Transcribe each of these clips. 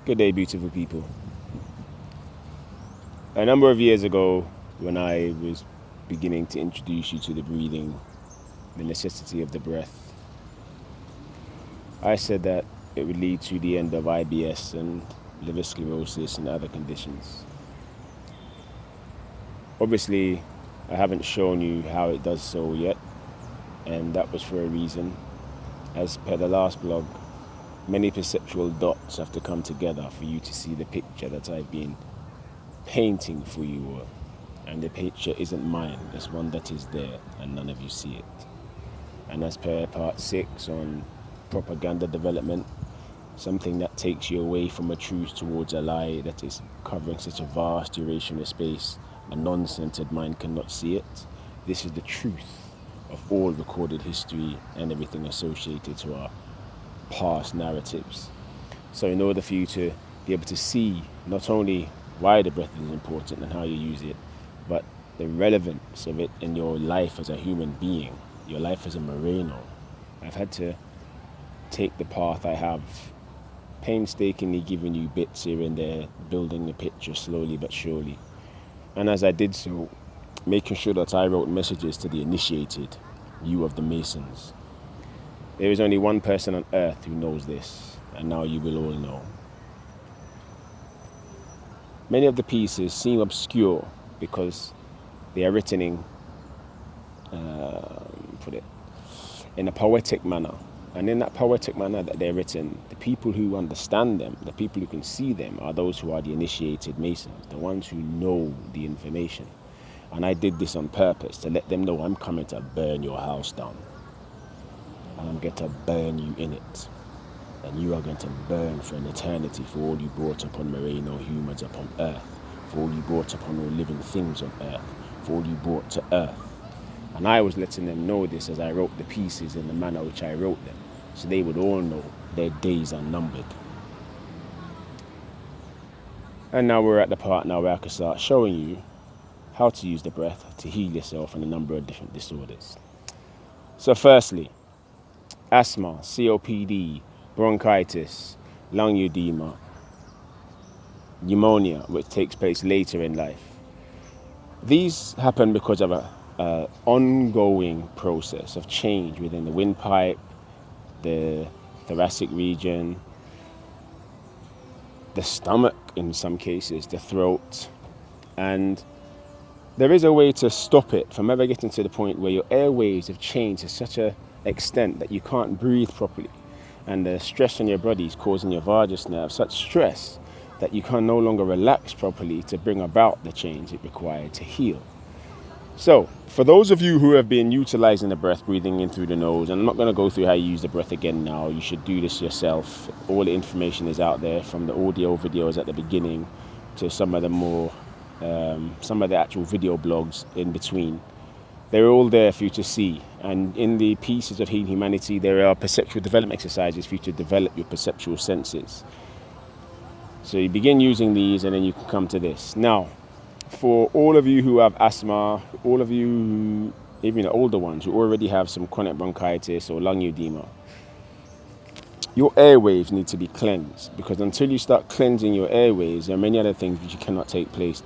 Good day, beautiful people. A number of years ago, when I was beginning to introduce you to the breathing, the necessity of the breath, I said that it would lead to the end of IBS and liver sclerosis and other conditions. Obviously, I haven't shown you how it does so yet, and that was for a reason. As per the last blog, many perceptual dots have to come together for you to see the picture that I've been painting for you, and the picture isn't mine, it's one that is there and none of you see it. And as per part 6 on propaganda development, something that takes you away from a truth towards a lie that is covering such a vast duration of space, a non-centered mind cannot see it. This is the truth of all recorded history and everything associated to our past narratives. So in order for you to be able to see not only why the breath is important and how you use it, but the relevance of it in your life as a human being, your life as a Moreno, I've had to take the path I have, painstakingly giving you bits here and there, building the picture slowly but surely. And as I did so, making sure that I wrote messages to the initiated, you of the Masons. There is only one person on earth who knows this, and now you will all know. Many of the pieces seem obscure because they are written in a poetic manner. And in that poetic manner that they're written, the people who understand them, the people who can see them, are those who are the initiated Masons, the ones who know the information. And I did this on purpose to let them know I'm coming to burn your house down. And I'm going to burn you in it. And you are going to burn for an eternity for all you brought upon Moreno humans upon earth, for all you brought upon all living things on earth, for all you brought to earth. And I was letting them know this as I wrote the pieces in the manner which I wrote them, so they would all know their days are numbered. And now we're at the part now where I can start showing you how to use the breath to heal yourself in a number of different disorders. So firstly, asthma, COPD, bronchitis, lung edema, pneumonia, which takes place later in life. These happen because of an ongoing process of change within the windpipe, the thoracic region, the stomach in some cases, the throat, and there is a way to stop it from ever getting to the point where your airways have changed to such an extent that you can't breathe properly. And the stress on your body is causing your vagus nerve such stress that you can no longer relax properly to bring about the change it required to heal. So, for those of you who have been utilizing the breath, breathing in through the nose, and I'm not going to go through how you use the breath again now, you should do this yourself. All the information is out there, from the audio videos at the beginning to some of the actual video blogs in between. They're all there for you to see. And in the pieces of Huemanity, there are perceptual development exercises for you to develop your perceptual senses. So you begin using these and then you can come to this. Now, for all of you who have asthma, all of you who, even the older ones, who already have some chronic bronchitis or lung edema, your airwaves need to be cleansed, because until you start cleansing your airways, there are many other things which cannot take place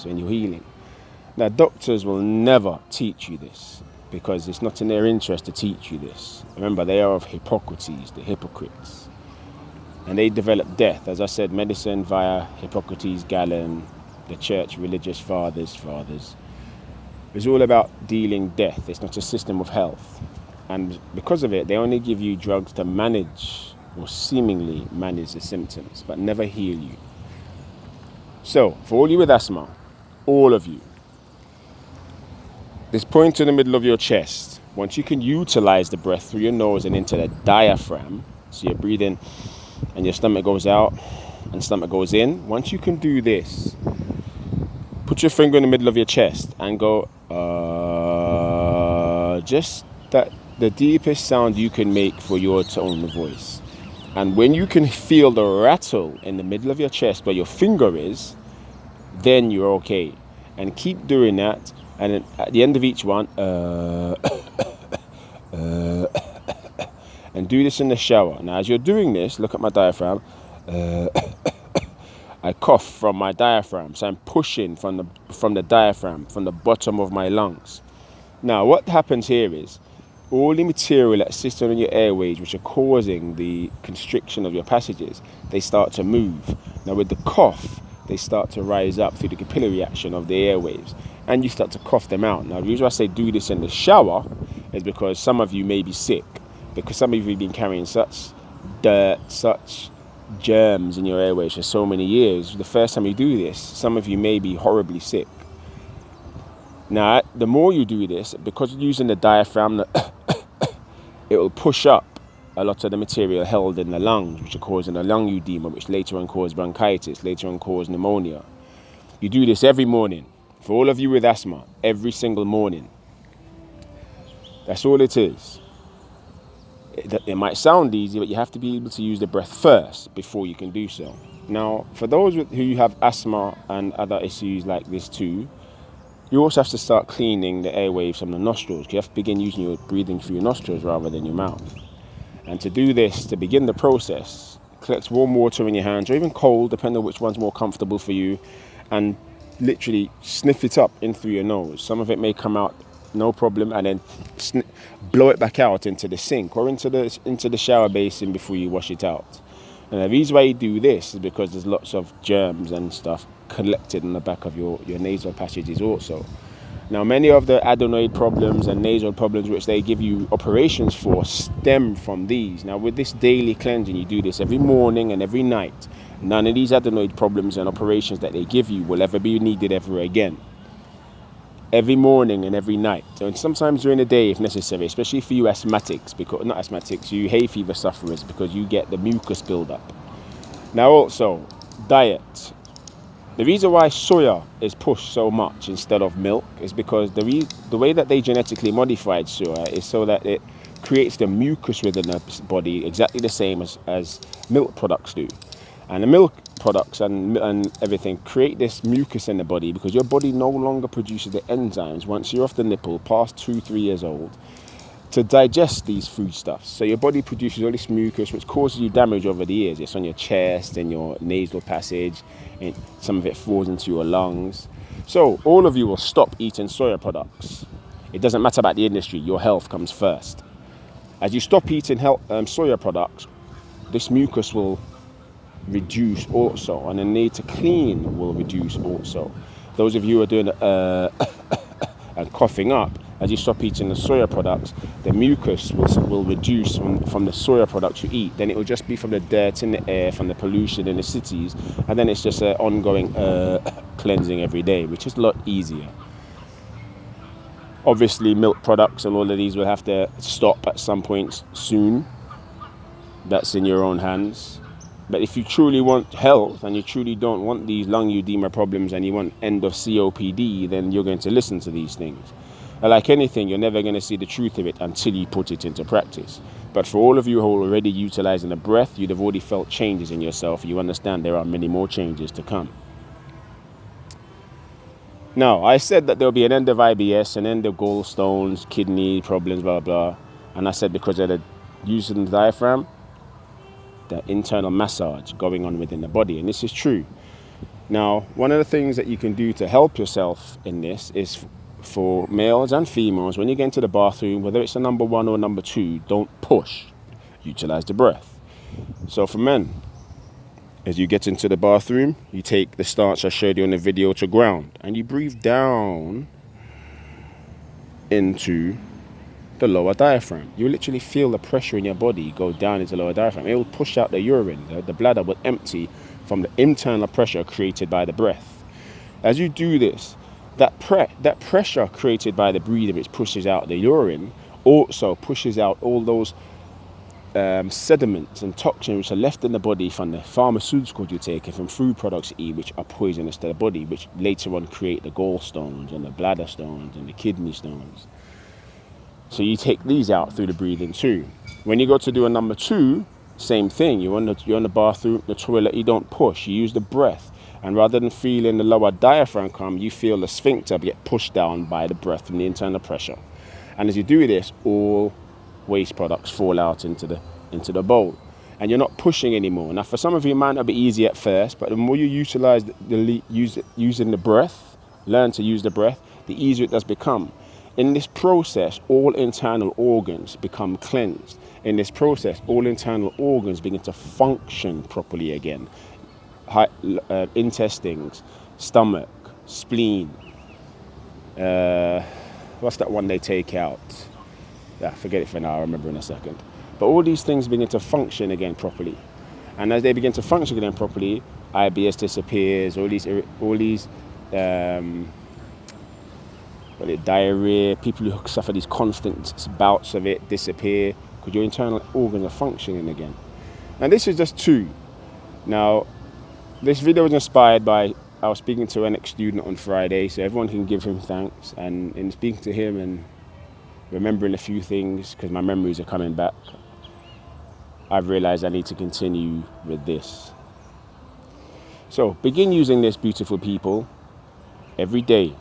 when you're healing. Now, doctors will never teach you this because it's not in their interest to teach you this. Remember, they are of Hippocrates, the hypocrites. And they developed death, as I said, medicine via Hippocrates, Galen, the church, religious fathers. It's all about dealing death. It's not a system of health. And because of it, they only give you drugs to manage or seemingly manage the symptoms, but never heal you. So, for all you with asthma, all of you, this point in the middle of your chest, once you can utilize the breath through your nose and into the diaphragm, so you're breathing and your stomach goes out and stomach goes in, once you can do this, put your finger in the middle of your chest and go, just that the deepest sound you can make for your tone of voice. And when you can feel the rattle in the middle of your chest where your finger is, then you're okay. And keep doing that. And then at the end of each one, and do this in the shower. Now, as you're doing this, look at my diaphragm. I cough from my diaphragm. So I'm pushing from the diaphragm, from the bottom of my lungs. Now, what happens here is all the material that sits on your airways, which are causing the constriction of your passages, they start to move. Now, with the cough, they start to rise up through the capillary action of the airwaves, and you start to cough them out. Now, the reason I say do this in the shower is because some of you may be sick, because some of you have been carrying such dirt, such germs in your airways for so many years. The first time you do this, some of you may be horribly sick. Now, the more you do this, because you're using the diaphragm, it will push up a lot of the material held in the lungs, which are causing a lung edema, which later on cause bronchitis, later on cause pneumonia. You do this every morning. For all of you with asthma, every single morning. That's all it is. It might sound easy, but you have to be able to use the breath first before you can do so. Now, for those who have asthma and other issues like this too, you also have to start cleaning the airwaves from the nostrils. You have to begin using your breathing through your nostrils rather than your mouth. And to do this, to begin the process, collect warm water in your hands, or even cold, depending on which one's more comfortable for you, and literally sniff it up in through your nose. Some of it may come out no problem, and then blow it back out into the sink or into the shower basin before you wash it out. And the reason why you do this is because there's lots of germs and stuff collected in the back of your nasal passages also. Now, many of the adenoid problems and nasal problems which they give you operations for stem from these. Now, with this daily cleansing, you do this every morning and every night. None of these adenoid problems and operations that they give you will ever be needed ever again. Every morning and every night, and sometimes during the day if necessary, especially for you asthmatics, because not asthmatics, you hay fever sufferers, because you get the mucus buildup. Now, also diet. The reason why soya is pushed so much instead of milk is because the way that they genetically modified soya is so that it creates the mucus within the body exactly the same as milk products do. And the milk products and everything create this mucus in the body because your body no longer produces the enzymes once you're off the nipple past 2-3 years old to digest these foodstuffs. So your body produces all this mucus which causes you damage over the years. It's on your chest and your nasal passage, and some of it falls into your lungs. So all of you will stop eating soya products. It doesn't matter about the industry, your health comes first. As you stop eating soya products, this mucus will reduce also, and the need to clean will reduce also. Those of you who are doing and coughing up, as you stop eating the soya products, the mucus will reduce from the soya products you eat. Then it will just be from the dirt in the air, from the pollution in the cities, and then it's just an ongoing cleansing every day, which is a lot easier. Obviously, milk products and all of these will have to stop at some point soon. That's in your own hands. But if you truly want health and you truly don't want these lung edema problems and you want end of COPD, then you're going to listen to these things. And like anything, you're never going to see the truth of it until you put it into practice. But for all of you who are already utilizing the breath, you'd have already felt changes in yourself. You understand there are many more changes to come. Now, I said that there'll be an end of IBS, an end of gallstones, kidney problems, blah, blah. And I said because of the using the diaphragm, the internal massage going on within the body, and this is true. Now, one of the things that you can do to help yourself in this is for males and females, when you get into the bathroom, whether it's a number 1 or number 2, don't push. Utilize the breath. So for men, as you get into the bathroom, you take the stance I showed you in the video to ground, and you breathe down into the lower diaphragm. You literally feel the pressure in your body go down into the lower diaphragm. It will push out the urine. The bladder will empty from the internal pressure created by the breath. As you do this, that pressure created by the breathing, which pushes out the urine, also pushes out all those sediments and toxins which are left in the body from the pharmaceuticals you take and from food products you eat, which are poisonous to the body, which later on create the gallstones and the bladder stones and the kidney stones. So you take these out through the breathing too. When you go to do a number 2, same thing. You're in the bathroom, the toilet, you don't push, you use the breath. And rather than feeling the lower diaphragm come, you feel the sphincter get pushed down by the breath from the internal pressure. And as you do this, all waste products fall out into the bowl. and you're not pushing anymore. Now, for some of you, it might not be easy at first, but the more you utilize using the breath, learn to use the breath, the easier it does become. In this process, all internal organs become cleansed. In this process, all internal organs begin to function properly again. Intestines, stomach, spleen. What's that one they take out? Yeah, forget it for now, I'll remember in a second. But all these things begin to function again properly. And as they begin to function again properly, IBS disappears, all these diarrhea, people who suffer these constant bouts of it disappear because your internal organs are functioning again. And this is just two. Now, this video was inspired by, I was speaking to an ex-student on Friday, so everyone can give him thanks. And in speaking to him and remembering a few things, because my memories are coming back, I've realized I need to continue with this. So begin using this, beautiful people, every day.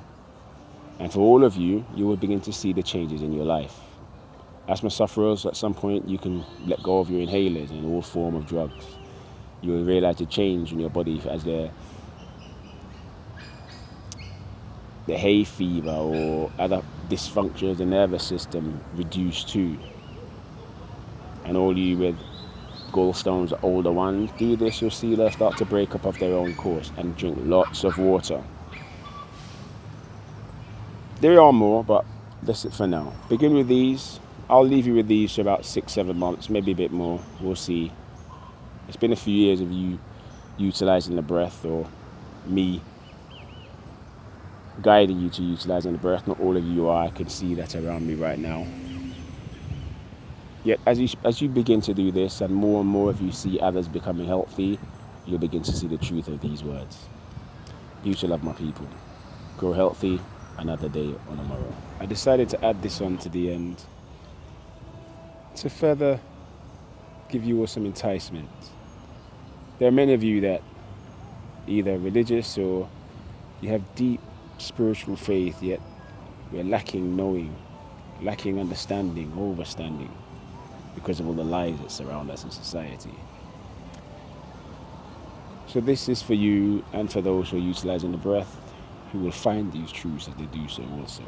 And for all of you, you will begin to see the changes in your life. Asthma sufferers, at some point, you can let go of your inhalers and all form of drugs. You will realize the change in your body as the hay fever or other dysfunctions of the nervous system reduce too. And all you with gallstones, the older ones, do this, you'll see they'll start to break up of their own course, and drink lots of water. There are more, but that's it for now. Begin with these. I'll leave you with these for about 6-7 months, maybe a bit more. We'll see. It's been a few years of you utilizing the breath, or me guiding you to utilizing the breath. Not all of you are. I can see that around me right now. Yet as you begin to do this, and more of you see others becoming healthy, you'll begin to see the truth of these words. You shall love my people. Grow healthy. Another day on a morrow. I decided to add this on to the end to further give you all some enticement. There are many of you that either religious or you have deep spiritual faith, yet we're lacking knowing, lacking understanding, overstanding, because of all the lies that surround us in society. So this is for you and for those who are utilizing the breath, who will find these truths as they do so also.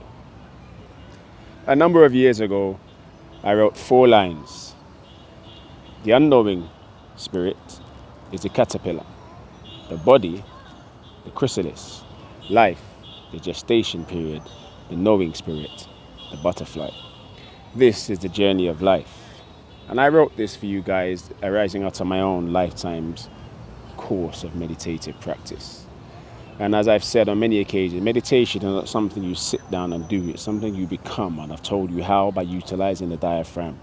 A number of years ago, I wrote 4 lines. The unknowing spirit is the caterpillar, the body, the chrysalis, life, the gestation period, the knowing spirit, the butterfly. This is the journey of life. And I wrote this for you guys, arising out of my own lifetime's course of meditative practice. And as I've said on many occasions, meditation is not something you sit down and do. It's something you become. And I've told you how, by utilizing the diaphragm,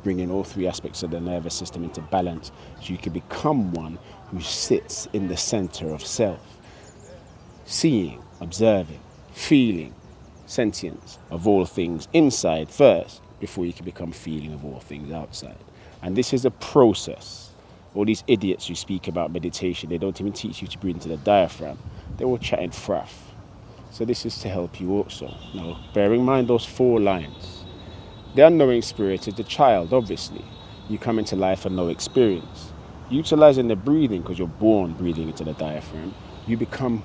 bringing all 3 aspects of the nervous system into balance, so you can become one who sits in the center of self, seeing, observing, feeling, sentience of all things inside first, before you can become feeling of all things outside. And this is a process. All these idiots who speak about meditation, they don't even teach you to breathe into the diaphragm. They're all chatting fraff. So this is to help you also. Now, bearing in mind those 4 lines. The unknowing spirit is the child, obviously. You come into life with no experience. Utilizing the breathing, because you're born breathing into the diaphragm, you become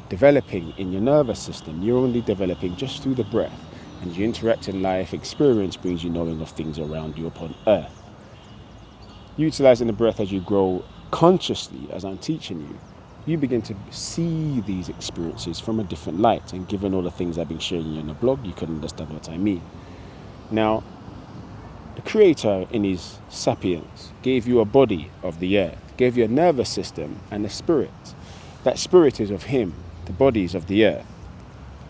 developing in your nervous system. You're only developing just through the breath. And you interact in life, experience brings you knowing of things around you upon earth. Utilizing the breath as you grow consciously, as I'm teaching you, you begin to see these experiences from a different light. And given all the things I've been showing you in the blog, you can understand what I mean. Now, the Creator in his sapience gave you a body of the earth, gave you a nervous system and a spirit. That spirit is of him, the body is of the earth.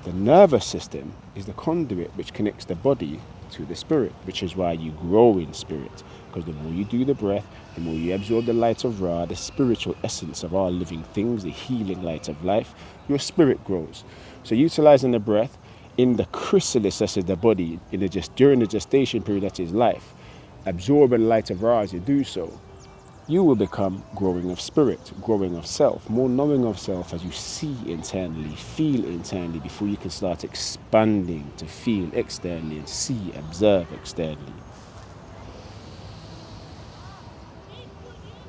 The nervous system is the conduit which connects the body to the spirit, which is why you grow in spirit. Because the more you do the breath, the more you absorb the light of Ra, the spiritual essence of all living things, the healing light of life, your spirit grows. So utilizing the breath in the chrysalis, that is the body, during the gestation period, that is life, absorbing the light of Ra as you do so, you will become growing of spirit, growing of self, more knowing of self as you see internally, feel internally, before you can start expanding to feel externally and see, observe externally.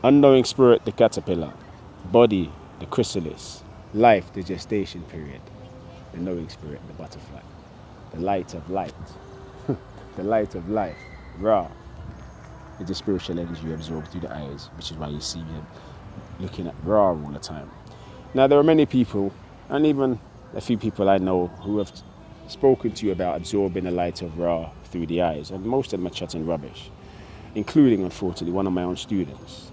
Unknowing spirit, the caterpillar. Body, the chrysalis. Life, the gestation period. The knowing spirit, the butterfly. The light of light. The light of life. Ra is the spiritual energy you absorb through the eyes, which is why you see me looking at Ra all the time. Now, there are many people, and even a few people I know, who have spoken to you about absorbing the light of Ra through the eyes, and most of them are chatting rubbish, including, unfortunately, one of my own students,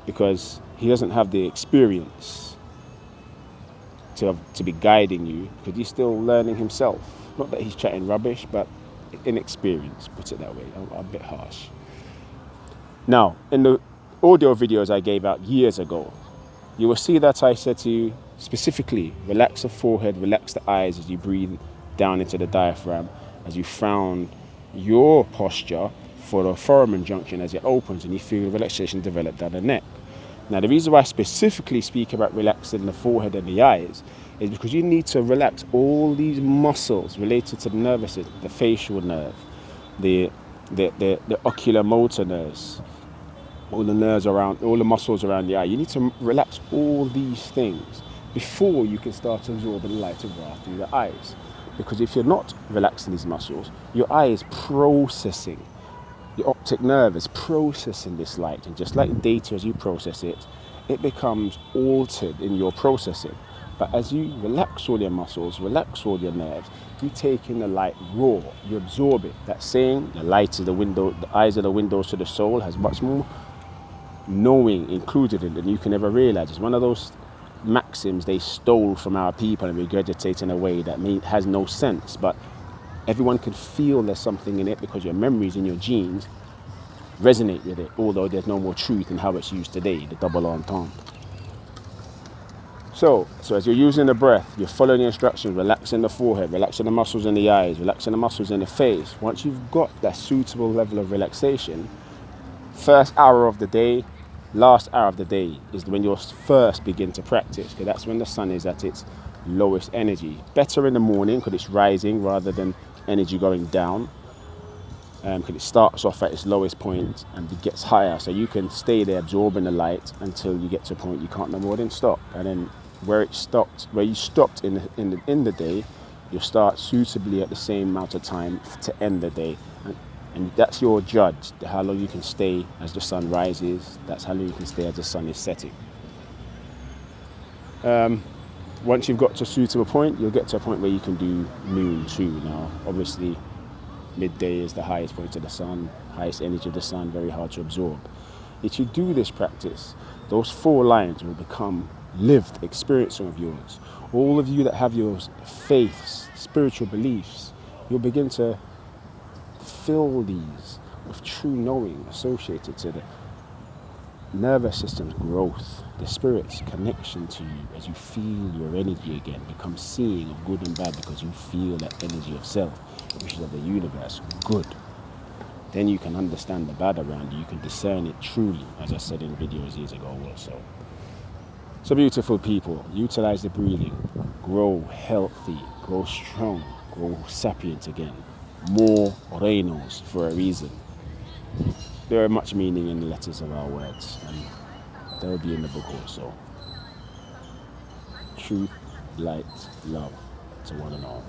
because he doesn't have the experience to be guiding you, because he's still learning himself. Not that he's chatting rubbish, but inexperience, put it that way. I'm a bit harsh. Now, in the audio videos I gave out years ago, you will see that I said to you specifically, relax the forehead, relax the eyes as you breathe down into the diaphragm, as you found your posture for the foramen junction as it opens and you feel relaxation develop down the neck. Now, the reason why I specifically speak about relaxing the forehead and the eyes is because you need to relax all these muscles related to the nervous system, the facial nerve, the ocular motor nerves, all the nerves around, all the muscles around the eye. You need to relax all these things before you can start absorbing the light of Ra through the eyes. Because if you're not relaxing these muscles, your eye is processing, your optic nerve is processing this light, and just like data, as you process it, it becomes altered in your processing. But as you relax all your muscles, relax all your nerves, you take in the light raw, you absorb it. That saying, the light is the window, the eyes are the windows to the soul, has much more knowing included in it than you can ever realize. It's one of those maxims they stole from our people and regurgitate in a way that has no sense, but everyone can feel there's something in it because your memories and your genes resonate with it, although there's no more truth in how it's used today, the double entendre. So as you're using the breath, you're following the instructions, relaxing the forehead, relaxing the muscles in the eyes, relaxing the muscles in the face. Once you've got that suitable level of relaxation, first hour of the day, last hour of the day is when you'll first begin to practice, because that's when the sun is at its lowest energy. Better in the morning because it's rising rather than energy going down, because it starts off at its lowest point and it gets higher, so you can stay there absorbing the light until you get to a point you can't no more than stop. And then where you stopped in the day, you'll start suitably at the same amount of time to end the day. And that's your judge, how long you can stay as the sun rises. That's how long you can stay as the sun is setting. Once you've got to a suitable point, you'll get to a point where you can do noon too. Now, obviously, midday is the highest point of the sun, highest energy of the sun, very hard to absorb. If you do this practice, those 4 lines will become lived experience of yours. All of you that have your faiths, spiritual beliefs, you'll begin to fill these with true knowing associated to the nervous system's growth, the spirit's connection to you as you feel your energy again, become seeing of good and bad because you feel that energy of self, which is of the universe, good. Then you can understand the bad around you, you can discern it truly, as I said in videos years ago also. So beautiful people, utilize the breathing, grow healthy, grow strong, grow sapient again. More reinos for a reason. There are much meaning in the letters of our words, and they will be in the book also. Truth, light, love to one and all.